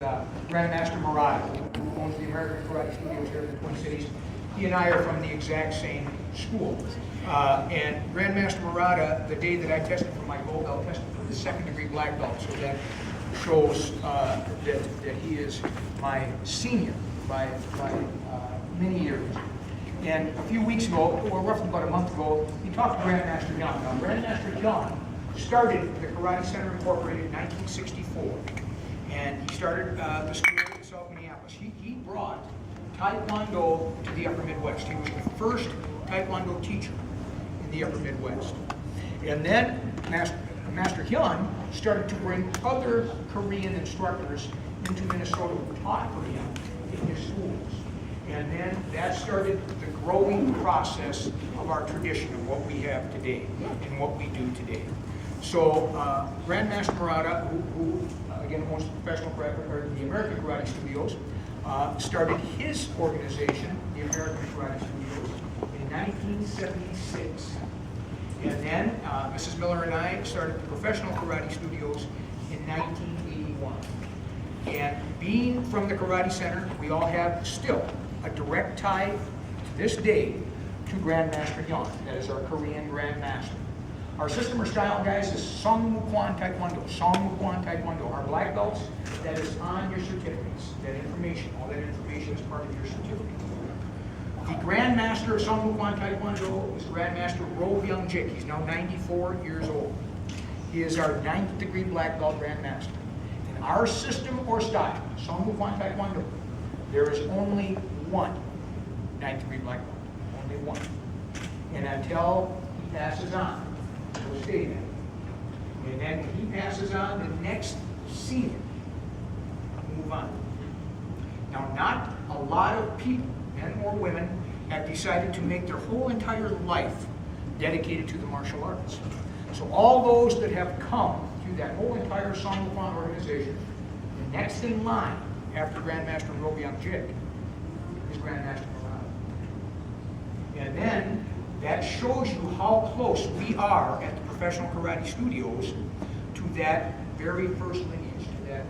Grandmaster Murata, who owns the American Karate Studios here in the Twin Cities. He and I are from the exact same school. And Grandmaster Murata, the day that I tested for my gold belt, tested for the second-degree black belt. So that shows that he is my senior by many years. And a few weeks ago, or roughly about a month ago, he talked to Grandmaster Young. Now, Grandmaster Young started the Karate Center Incorporated in 1964. And he started the school in South Minneapolis. He brought Taekwondo to the Upper Midwest. He was the first Taekwondo teacher in the Upper Midwest. And then Master Hyun started to bring other Korean instructors into Minnesota who taught Korean in his schools. And then that started the growing process of our tradition of what we have today and what we do today. So Grandmaster Murata, who again owns the professional karate, or the American Karate Studios, started his organization, the American Karate Studios, in 1976. And then Mrs. Miller and I started the Professional Karate Studios in 1981. And being from the Karate Center, we all have still a direct tie to this day to Grandmaster Young. That is our Korean Grandmaster. Our system or style, guys, is Song Mukwan Taekwondo. Song Mukwan Taekwondo. Our black belts, that is on your certificates. That information, all that information is part of your certificate. The Grandmaster of Song Mukwan Taekwondo is Grandmaster Ro Byung Jik. He's now 94 years old. He is our 9th degree black belt Grandmaster. In our system or style, Song Mukwan Taekwondo, there is only one 9th degree black belt. Only one. And until he passes on, will stay there. And then when he passes on, the next senior will move on. Now, not a lot of people, men or women, have decided to make their whole entire life dedicated to the martial arts. So all those that have come through that whole entire Song Mukwan organization, the next in line after Grandmaster Ro Byung Jik is Grandmaster Murata. And then that shows you how close we are at the Professional Karate Studios to that very first lineage, to that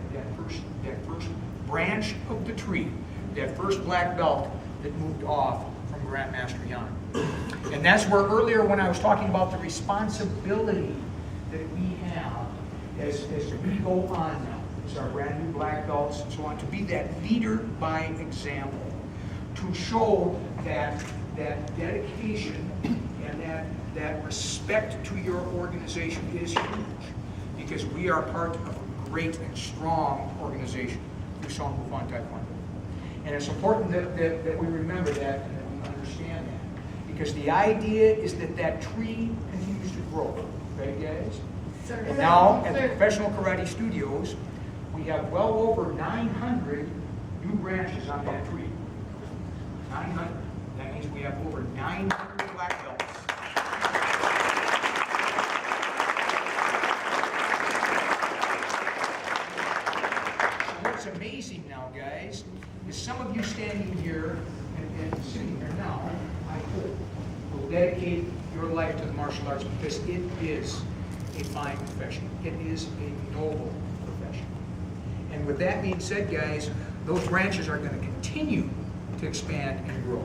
first branch of the tree, that first black belt that moved off from Grandmaster Young. And that's where earlier when I was talking about the responsibility that we have as we go on now, as our brand new black belts and so on, to be that leader by example, to show that dedication and that respect to your organization is huge, because we are part of a great and strong organization through Song Mukwan Taekwondo. And it's important that we remember that and that we understand that, because the idea is that tree continues to grow, right guys? Sir. And now at the Professional Karate Studios, we have well over 900 new branches on that tree. 900. That means we have over 900 black belts. So what's amazing now, guys, is some of you standing here and sitting here now, I hope, will dedicate your life to the martial arts, because it is a fine profession. It is a noble profession. And with that being said, guys, those branches are going to continue to expand and grow.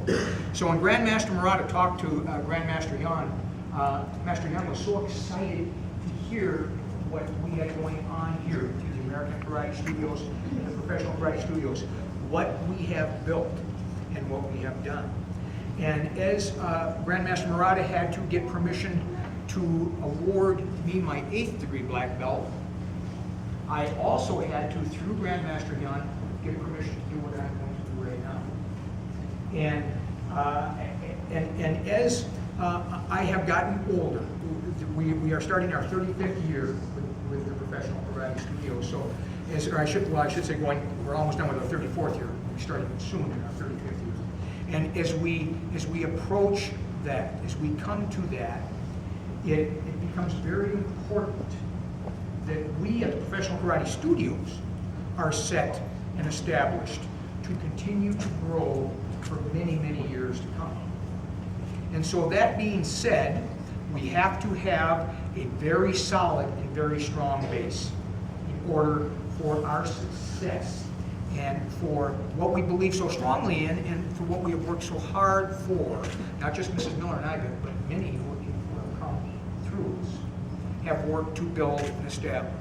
So when Grandmaster Murata talked to Grandmaster Young, Master Young was so excited to hear what we had going on here through the American Karate Studios and the Professional Karate Studios, what we have built and what we have done. And as Grandmaster Murata had to get permission to award me my 8th degree black belt, I also had to, through Grandmaster Young, get permission to do what I'm going to do right now. And as I have gotten older, we are starting our 35th year with the Professional Karate Studio. So, I should say, we're almost done with our 34th year. We started soon in our 35th year. And as we approach that, as we come to that, it becomes very important that we at the Professional Karate Studios are set and established to continue to grow for many, many years to come. And so that being said, we have to have a very solid and very strong base in order for our success and for what we believe so strongly in, and for what we have worked so hard for. Not just Mrs. Miller and I, but many who have come through us have worked to build and establish.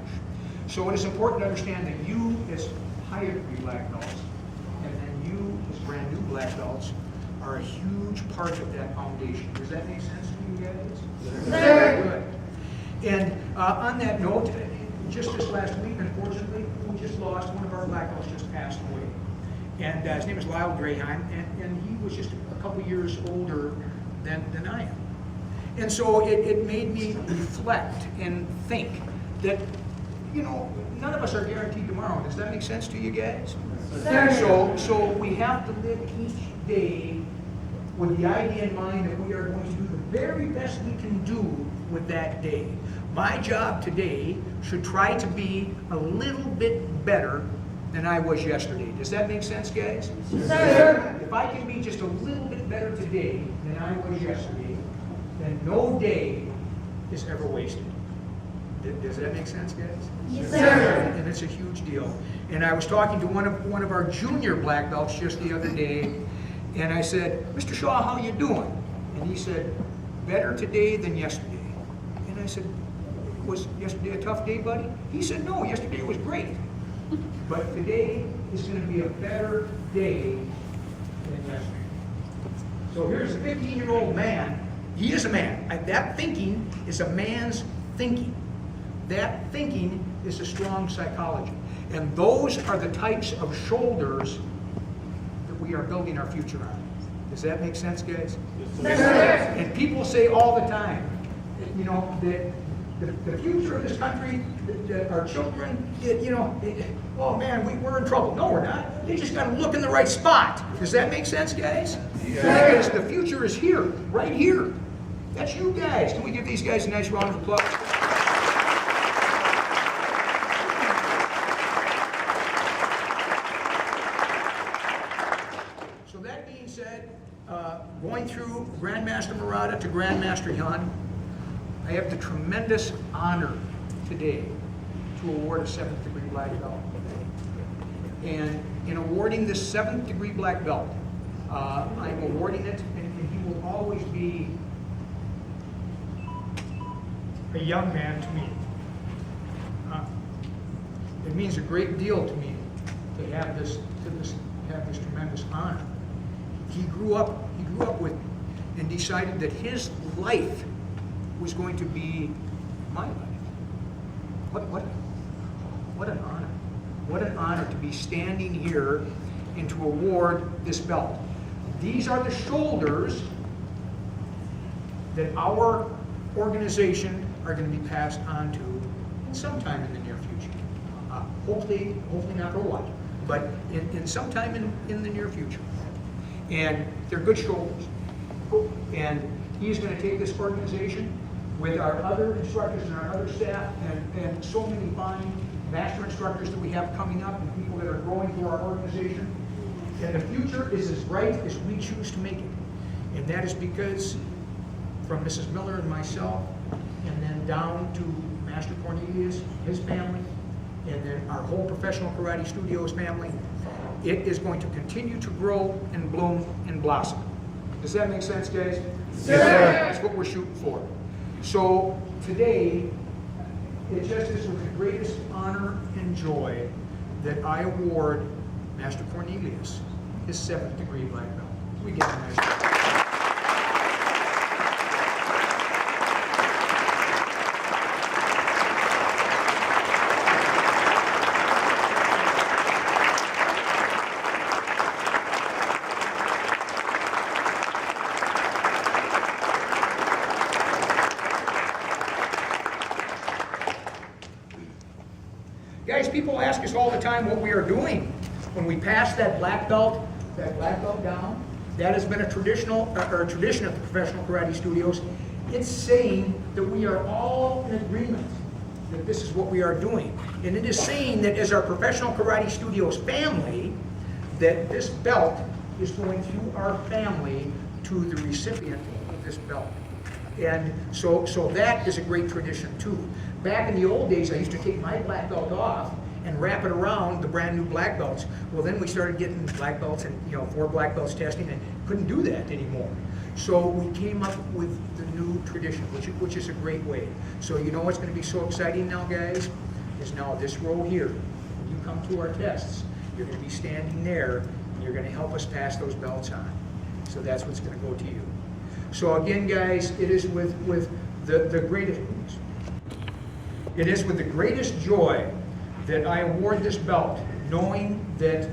So it is important to understand that you as higher degree black belts, and then you as brand new black belts, are a huge part of that foundation. Does that make sense to you guys? Sir. Good. And on that note, just this last week, unfortunately, we just lost one of our black belts, just passed away. And his name is Lyle Grayheim, and he was just a couple years older than I am. And so it made me reflect and think that, you know, none of us are guaranteed tomorrow. Does that make sense to you guys? Sir. So we have to live each day with the idea in mind that we are going to do the very best we can do with that day. My job today should try to be a little bit better than I was yesterday. Does that make sense, guys? Sir. If I can be just a little bit better today than I was yesterday, then no day is ever wasted. Does that make sense, guys? Yes, sir. And it's a huge deal. And I was talking to one of our junior black belts just the other day, and I said, "Mr. Shaw, how you doing?" And he said, "Better today than yesterday." And I said, "Was yesterday a tough day, buddy?" He said, "No, yesterday was great. But today is going to be a better day than yesterday." So here's a 15-year-old man. He is a man. That thinking is a man's thinking. That thinking is a strong psychology. And those are the types of shoulders that we are building our future on. Does that make sense, guys? Yes, sir. And people say all the time, you know, that the future of this country, that our children, you know, oh man, we're in trouble. No, we're not. They just got to look in the right spot. Does that make sense, guys? Because the future is here, right here. That's you guys. Can we give these guys a nice round of applause? So that being said, going through Grandmaster Murata to Grandmaster Hyun, I have the tremendous honor today to award a 7th degree black belt. And in awarding this 7th degree black belt, I'm awarding it, and he will always be a young man to me. It means a great deal to me to have this tremendous honor. He grew up with and decided that his life was going to be my life. What an honor. What an honor to be standing here and to award this belt. These are the shoulders that our organization are going to be passed on to sometime in the near future. Hopefully not for a while, but in sometime in the near future. And they're good shoulders. And he's going to take this organization with our other instructors and our other staff and so many fine master instructors that we have coming up and people that are growing through our organization. And the future is as bright as we choose to make it. And that is because from Mrs. Miller and myself, and then down to Master Cornelius, his family, and then our whole Professional Karate Studios family, it is going to continue to grow and bloom and blossom. Does that make sense, guys? Yes, sir. sir. That's what we're shooting for. So today, it just is with the greatest honor and joy that I award Master Cornelius his 7th degree black belt. We give him a nice. Guys, people ask us all the time what we are doing. When we pass that black belt down, that has been a tradition of the Professional Karate Studios. It's saying that we are all in agreement that this is what we are doing. And it is saying that as our Professional Karate Studios family, that this belt is going through our family to the recipient of this belt. And so that is a great tradition too. Back in the old days, I used to take my black belt off and wrap it around the brand new black belts. Well, then we started getting black belts and 4 black belts testing, and couldn't do that anymore. So we came up with the new tradition, which is a great way. So you know what's going to be so exciting now, guys, is now this row here. When you come to our tests, you're going to be standing there, and you're going to help us pass those belts on. So that's what's going to go to you. So again, guys, it is with the greatest, it is with the greatest joy that I award this belt, knowing that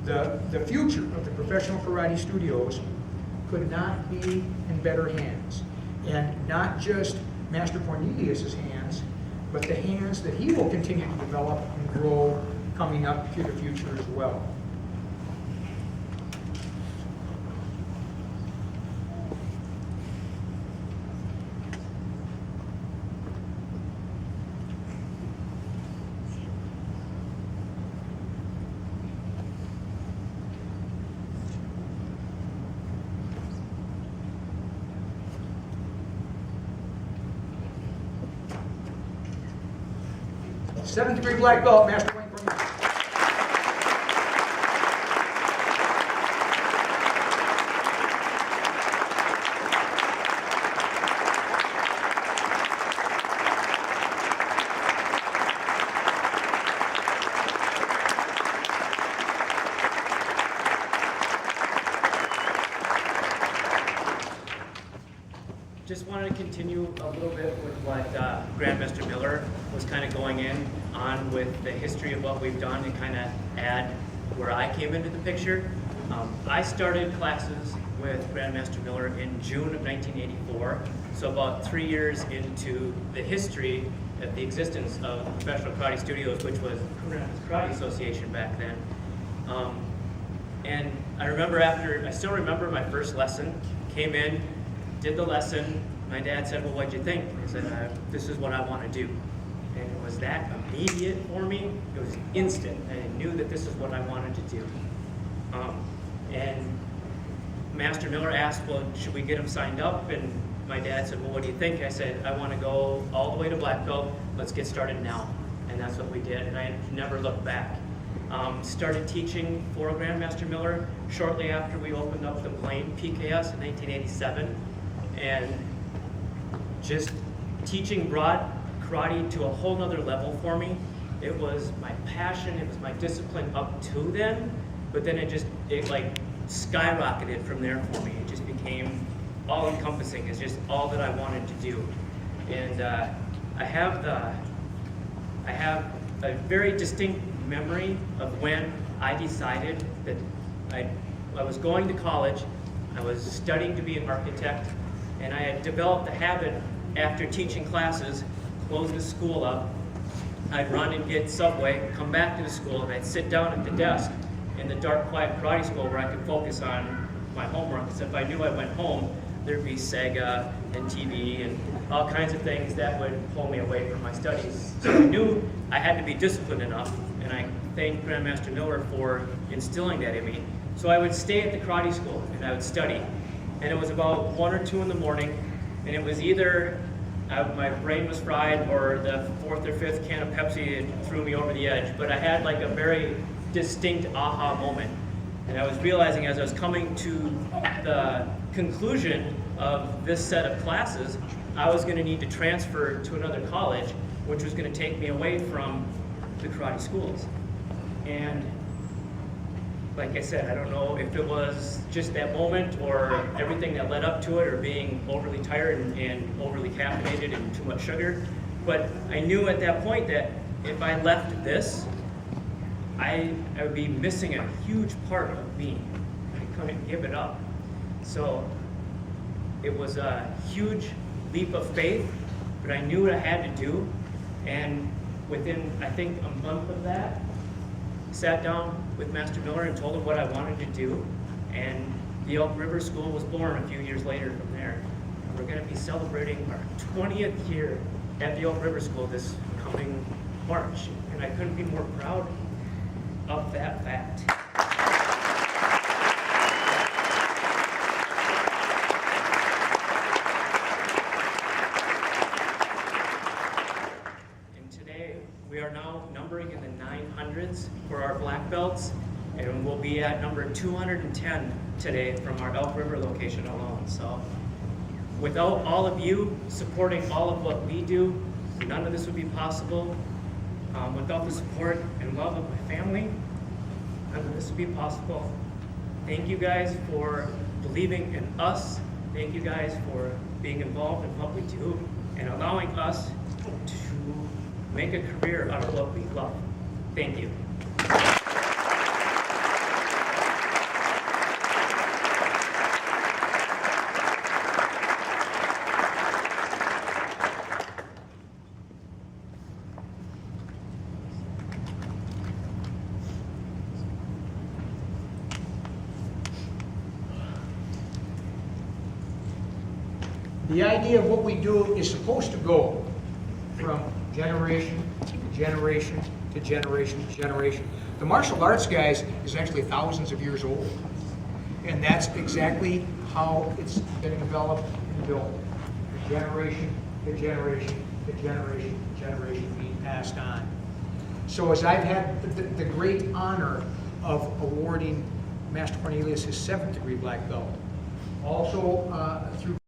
the future of the Professional Karate Studios could not be in better hands. And not just Master Cornelius's hands, but the hands that he will continue to develop and grow coming up to the future as well. Seventh degree black belt, Master Wayne Cornelius. Just wanted to continue a little bit with what Grandmaster Miller was kind of going on with the history of what we've done and kind of add where I came into the picture. I started classes with Grandmaster Miller in June of 1984, so about 3 years into the history of the existence of Professional Karate Studios, which was Karate Association back then. And I still remember my first lesson, came in, did the lesson. My dad said, well, what'd you think? I said, this is what I want to do. And it was that immediate for me. It was instant. I knew that this is what I wanted to do. And Master Miller asked, well, should we get him signed up? And my dad said, well, what do you think? I said, I want to go all the way to black belt. Let's get started now. And that's what we did. And I never looked back. Started teaching for Grandmaster Miller shortly after we opened up the Blaine PKS in 1987. And just teaching brought karate to a whole nother level for me. It was my passion, it was my discipline up to then, but then it like skyrocketed from there for me. It just became all encompassing. It's just all that I wanted to do. And I have a very distinct memory of when I decided that I was going to college, I was studying to be an architect, and I had developed the habit after teaching classes, close the school up, I'd run and get Subway, come back to the school, and I'd sit down at the desk in the dark, quiet karate school where I could focus on my homework. Because if I knew I went home, there'd be Sega and TV and all kinds of things that would pull me away from my studies. So I knew I had to be disciplined enough, and I thanked Grandmaster Miller for instilling that in me. So I would stay at the karate school and I would study. And it was about 1 or 2 in the morning, and it was either my brain was fried or the 4th or 5th can of Pepsi threw me over the edge. But I had like a very distinct aha moment. And I was realizing as I was coming to the conclusion of this set of classes, I was going to need to transfer to another college, which was going to take me away from the karate schools. And like I said, I don't know if it was just that moment or everything that led up to it or being overly tired and overly caffeinated and too much sugar, but I knew at that point that if I left this, I would be missing a huge part of me. I couldn't give it up. So it was a huge leap of faith, but I knew what I had to do, and within, I think, a month of that, sat down with Master Miller and told him what I wanted to do, and the Elk River School was born a few years later from there. And we're going to be celebrating our 20th year at the Elk River School this coming March, and I couldn't be more proud of that fact. And today, we are now numbering in the 900 and we'll be at number 210 today from our Elk River location alone. So without all of you supporting all of what we do, none of this would be possible. Without the support and love of my family, none of this would be possible. Thank you guys for believing in us. Thank you guys for being involved in what we do and allowing us to make a career out of what we love. Thank you. The idea of what we do is supposed to go from generation to generation to generation to generation. The martial arts, guys, is actually thousands of years old. And that's exactly how it's been developed and built. Generation to generation to generation to generation being passed on. So as I've had the great honor of awarding Master Cornelius his 7th degree black belt, also through